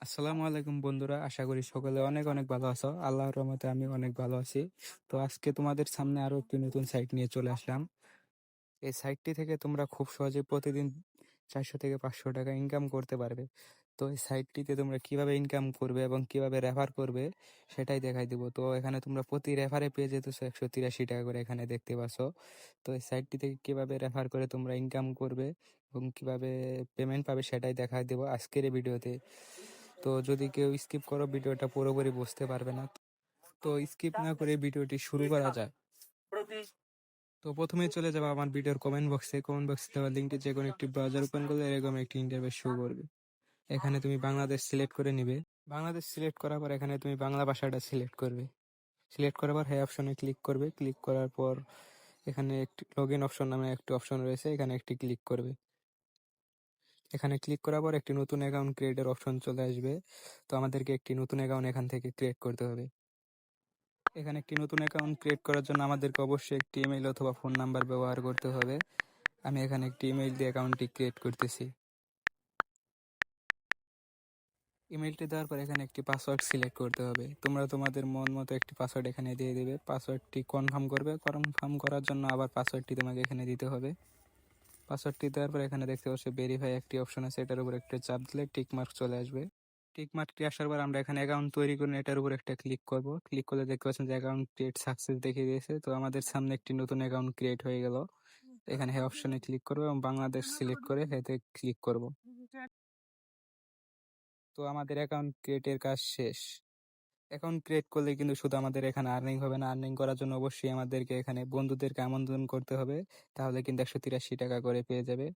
আসসালামু আলাইকুম বন্ধুরা, আশা করি সকলে অনেক অনেক ভালো আছো। আল্লাহর রহমতে আমি অনেক ভালো আছি। তো আজকে তোমাদের সামনে আরো একটি নতুন সাইট নিয়ে চলে আসলাম। এই সাইটটি থেকে তোমরা খুব সহজে প্রতিদিন 400 থেকে 500 টাকা ইনকাম করতে পারবে। তো এই সাইটটিতে তোমরা কিভাবে ইনকাম করবে এবং কিভাবে রেফার করবে সেটাই দেখাই দিব। তো এখানে তোমরা প্রতি রেফারে পেয়ে যেতেছো 183 টাকা করে, এখানে দেখতে পাচ্ছ। তো এই সাইটটি থেকে কিভাবে রেফার করে তোমরা ইনকাম করবে এবং কিভাবে পেমেন্ট পাবে সেটাই দেখাই দেবো আজকের এই ভিডিওতে। তো যদি কেউ স্কিপ করো ভিডিওটা পুরোপুরি বুঝতে পারবে না। তো স্কিপ না করে ভিডিওটি শুরু করা যায়। তো প্রথমে চলে যাবো আমার ভিডিওর কমেন্ট বক্সে দেওয়া লিঙ্কটি যে কোনো একটি ব্রাউজার ওপেন করলে এরকম একটি ইন্টারফেস শো করবে। এখানে তুমি বাংলাদেশ সিলেক্ট করে নিবে। বাংলাদেশ সিলেক্ট করার পর এখানে তুমি বাংলা ভাষাটা সিলেক্ট করবে। সিলেক্ট করার পর হ্যাঁ অপশনে ক্লিক করবে। ক্লিক করার পর এখানে একটি লগ ইন অপশন নামে একটি অপশন রয়েছে, এখানে একটি ক্লিক করবে। এখানে ক্লিক করার পর একটি নতুন অ্যাকাউন্ট ক্রিয়েটের অপশন চলে আসবে। তো আমাদেরকে একটি নতুন অ্যাকাউন্ট এখান থেকে ক্রিয়েট করতে হবে। এখানে একটি নতুন অ্যাকাউন্ট ক্রিয়েট করার জন্য আমাদেরকে অবশ্যই একটি ইমেইল অথবা ফোন নাম্বার ব্যবহার করতে হবে। আমি এখানে একটি ইমেইল দিয়ে অ্যাকাউন্টটি ক্রিয়েট করতেছি। ইমেইলটি দেওয়ার পর এখানে একটি পাসওয়ার্ড সিলেক্ট করতে হবে। তোমরা তোমাদের মন মতো একটি পাসওয়ার্ড এখানে দিয়ে দেবে। পাসওয়ার্ডটি কনফার্ম করবে। কনফার্ম করার জন্য আবার পাসওয়ার্ডটি তোমাকে এখানে দিতে হবে। পাসওয়ার্ডটি দেওয়ার পর এখানে দেখতে পাচ্ছ ভেরিফাই একটি অপশন আছে, এটার উপর একটা চাপ দিলে টিক মার্ক চলে আসবে। টিক মার্কটি আসার পর আমরা এখানে অ্যাকাউন্ট তৈরি করে এটার উপর একটা ক্লিক করব। ক্লিক করলে দেখতে পাচ্ছেন যে অ্যাকাউন্ট ক্রিয়েট সাকসেস দেখিয়ে দিয়েছে। তো আমাদের সামনে একটি নতুন অ্যাকাউন্ট ক্রিয়েট হয়ে গেল। এখানে হ্যাঁ অপশনে ক্লিক করবো এবং বাংলাদেশ সিলেক্ট করে হ্যাঁতে ক্লিক করব। তো আমাদের অ্যাকাউন্ট ক্রিয়েটের কাজ শেষ। অ্যাকাউন্ট ক্রিয়েট করলে কিন্তু শুধু আমাদের এখানে আর্নিং হবে না, আর্নিং করার জন্য অবশ্যই আমাদেরকে এখানে বন্ধুদেরকে আমন্ত্রণ করতে হবে, তাহলে কিন্তু 183 টাকা করে পেয়ে যাবে।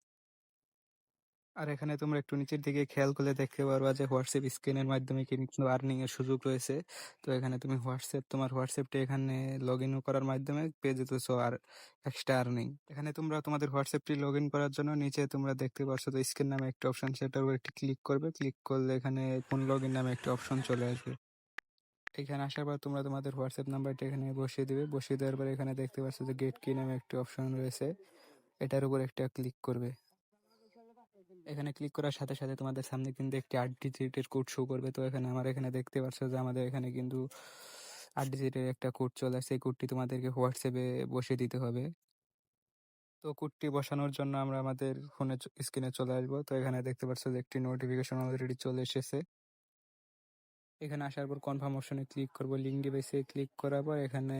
আর এখানে তোমরা একটু নিচের দিকে খেয়াল করলে দেখতে পারবা যে হোয়াটসঅ্যাপ স্ক্রিনের মাধ্যমে কিন্তু আর্নিং এর সুযোগ রয়েছে। তো এখানে তুমি তোমার হোয়াটসঅ্যাপটা এখানে লগ ইন করার মাধ্যমে পেয়ে যেতেছো আর এক্সট্রা আর্নিং। এখানে তোমরা তোমাদের হোয়াটসঅ্যাপটি লগ ইন করার জন্য নিচে তোমরা দেখতে পাচ্ছ যে স্ক্রিন নামে একটা অপশন, সেটার উপর একটি ক্লিক করবে। ক্লিক করলে এখানে ফোন লগ ইন নামে একটা অপশন চলে আসবে। এখানে আসার পর তোমরা তোমাদের হোয়াটসঅ্যাপ নাম্বারটা এখানে বসিয়ে দিবে। বসিয়ে দেওয়ার পর এখানে দেখতে পাচ্ছ যে গেট কি নামে একটা অপশন রয়েছে, এটার উপর একটা ক্লিক করবে। এখানে ক্লিক করার সাথে সাথে তোমাদের সামনে কিন্তু একটি 8 ডিজিটের কোড শো করবে। তো এখানে এখানে দেখতে পাচ্ছ যে আমাদের এখানে কিন্তু 8 ডিজিটের একটা কোড চলে আসছে। এই কোডটি তোমাদেরকে হোয়াটসঅ্যাপে বসিয়ে দিতে হবে। তো কোডটি বসানোর জন্য আমরা আমাদের ফোনে স্ক্রিনে চলে আসবো। তো এখানে দেখতে পাচ্ছ যে একটি নোটিফিকেশন অলরেডি চলে এসেছে। এখানে আসার পর কনফার্ম অপশনে ক্লিক করবো। লিঙ্ক ডিভাইসে ক্লিক করার পর এখানে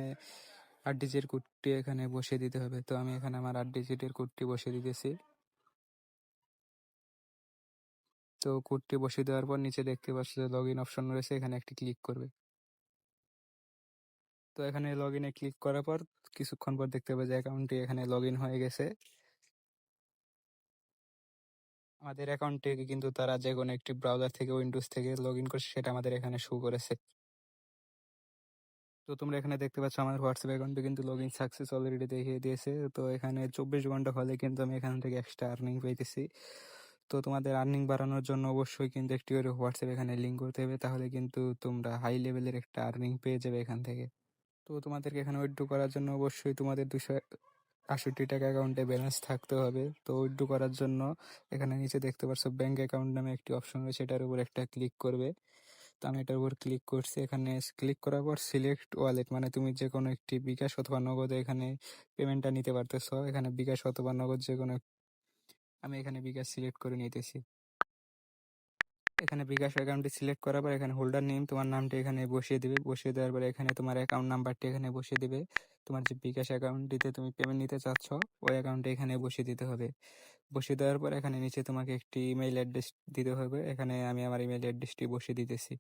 8 ডিজিটের কোডটি এখানে বসিয়ে দিতে হবে। তো আমি এখানে আমার 8 ডিজিটের কোডটি বসিয়ে দিতেছি। তো কোডটি বসিয়ে দেওয়ার পর নিচে দেখতে পাচ্ছ যে লগ ইন অপশন রয়েছে, এখানে একটি ক্লিক করবে। তো এখানে লগ ইনে ক্লিক করার পর কিছুক্ষণ পর দেখতে পাবে যে অ্যাকাউন্টটি এখানে লগ ইন হয়ে গেছে। আমাদের অ্যাকাউন্টটিকে কিন্তু তারা যে কোনো একটি ব্রাউজার থেকে উইন্ডোজ থেকে লগ ইন করছে, সেটা আমাদের এখানে শো করেছে। তো তোমরা এখানে দেখতে পাচ্ছ আমার হোয়াটসঅ্যাপ অ্যাকাউন্টে কিন্তু লগ ইন সাকসেস অলরেডি দেখিয়ে দিয়েছে। তো এখানে 24 ঘন্টা হলে কিন্তু আমি এখান থেকে এক্সট্রা আর্নিং পেয়েছি। তো তোমাদের আর্নিং বাড়ানোর জন্য অবশ্যই কিন্তু একটি করে হোয়াটসঅ্যাপ এখানে লিঙ্ক করতে হবে, তাহলে কিন্তু তোমরা হাই লেভেলের একটা আর্নিং পেয়ে যাবে এখান থেকে। তো তোমাদেরকে এখানে উইথড্র করার জন্য অবশ্যই তোমাদের 268 টাকা অ্যাকাউন্টে ব্যালেন্স থাকতে হবে। তো উইথড্র করার জন্য এখানে নিচে দেখতে পাচ্ছ ব্যাংক অ্যাকাউন্ট নামে একটি অপশন রয়েছে, সেটার উপর একটা ক্লিক করবে। তো আমি এটার উপর ক্লিক করছি। এখানে ক্লিক করার পর সিলেক্ট ওয়ালেট, মানে তুমি যে কোনো একটি বিকাশ অথবা নগদে এখানে পেমেন্টটা নিতে পারতেছো। এখানে বিকাশ অথবা নগদ যে কোনো আমি এখানে বিকাশ সিলেক্ট করে নিতেছি। এখানে বিকাশ অ্যাকাউন্টটি সিলেক্ট করার পর এখানে হোল্ডার নেম তোমার নামটি এখানে বসিয়ে দিবে। বসিয়ে দেওয়ার পরে এখানে তোমার অ্যাকাউন্ট নাম্বারটি এখানে বসিয়ে দিবে। তোমার যে বিকাশ অ্যাকাউন্টটিতে তুমি পেমেন্ট নিতে চাচ্ছ ওই অ্যাকাউন্টে এখানে বসিয়ে দিতে হবে। বসিয়ে দেওয়ার পর এখানে নিচে তোমাকে একটি ইমেইল অ্যাড্রেস দিতে হবে। এখানে আমি আমার ইমেইল অ্যাড্রেসটি বসিয়ে দিতেছি।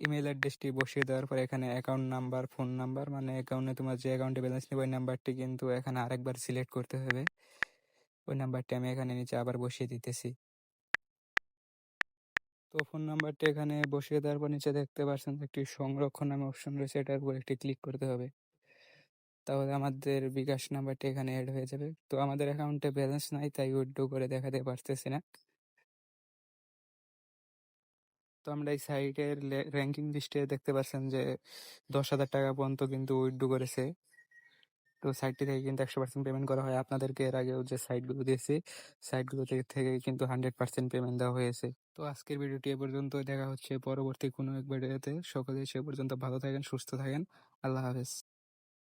ইমেইল অ্যাড্রেসটি বসিয়ে দেওয়ার পর এখানে অ্যাকাউন্ট নাম্বার, ফোন নাম্বার, মানে অ্যাকাউন্টে তোমার যে অ্যাকাউন্টে ব্যালেন্স নেবে ওই নাম্বারটি কিন্তু এখানে আরেকবার সিলেক্ট করতে হবে। ওই নাম্বারটি আমি এখানে নিচে আবার বসিয়ে দিতেছি। তো ফোন নাম্বারটি এখানে বসিয়ে দেওয়ার পর নিচে দেখতে পাচ্ছেন একটি সংরক্ষণ নামে অপশন রয়েছে, এটার উপর একটি ক্লিক করতে হবে। তাহলে আমাদের বিকাশ নাম্বারটি এখানে অ্যাড হয়ে যাবে। তো আমাদের অ্যাকাউন্টে ব্যালেন্স নাই, তাই উইথড্র করে দেখাতে পারতেছি না। তো আমরা এই সাইটের র্যাঙ্কিং লিস্টে দেখতে পাচ্ছেন যে 10,000 টাকা পর্যন্ত কিন্তু উইথড্র করেছে। তো সাইটটি থেকে কিন্তু 100% পেমেন্ট করা হয়। আপনাদেরকে এর আগেও যে সাইটগুলো দিয়েছি, সাইটগুলো থেকে কিন্তু 100% পেমেন্ট দেওয়া হয়েছে। তো আজকের ভিডিওটি এ পর্যন্ত। দেখা হচ্ছে পরবর্তী কোনো এক ভিডিওতে। সকলে সে পর্যন্ত ভালো থাকেন, সুস্থ থাকেন। আল্লাহ হাফেজ।